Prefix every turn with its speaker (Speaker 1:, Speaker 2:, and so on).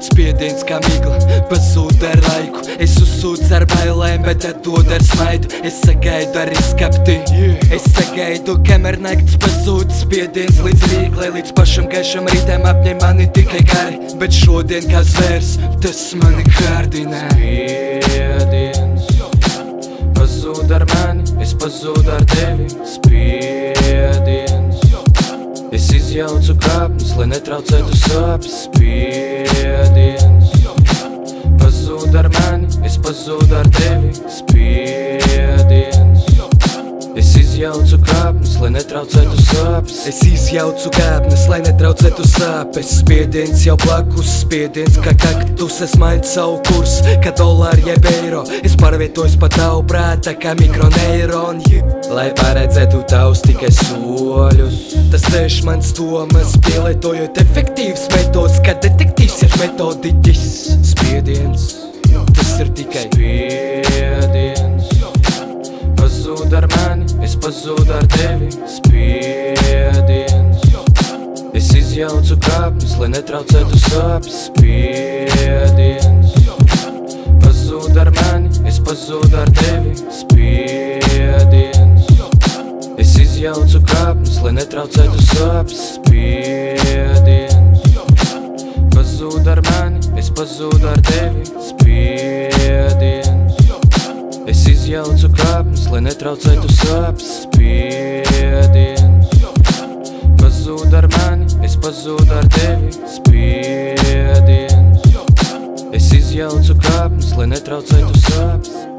Speaker 1: Spiediens kā migla, pazūd ar laiku. Es uzsūdzu ar bailēm, bet atdod ar smaidu. Es sagaidu ar izskapti, es sagaidu, kamēr nakts pazūd. Spiediens līdz rīklai, līdz pašam gaišam rītēm apņem mani tikai gari. Bet šodien kā zvērs, tas mani kārdinē.
Speaker 2: Spiediens pazūd ar mani, es pazūdu ar tevi. Spiediens es izjaucu kāpnes, lai netraucētu sāpes. Spiediens pazūd ar mani, es pazūdu ar tevi. Spiediens es izjaucu kāpnes, lai netraucētu sāpes.
Speaker 1: Es izjaucu kāpnes, lai netraucētu sāpes. Spiediens jau blakus, spiediens kā kaktus. Es mainu savu kursu, kā dolāri jeb eiro. Es pārvietojos pa tavu prāta kā mikroneironi, lai paredzētu tavus tikai soļus. Tas ceļš mans domas, pielietojot efektīvs metods, kā detektīvs ir metodiķis. Spiediens, tas ir tikai
Speaker 2: spiediens pazūd ar mani, es pazūdu ar tevi. Spiediens es izjaucu kāpnes, lai netraucētu sāpes. Spiediens pazūd ar mani, es pazūdu ar tevi. Spiediens es izjaucu kāpnes, lai netraucētu sāpes. Spiediens pazūd ar mani, es pazūdu ar tevi. Spiediens es izjaucu kāpnes, lai netraucētu sāpes. Spiediens pazūd ar mani, es pazūdu ar tevi. Spiediens es izjaucu kāpnes, lai netraucētu sāpes.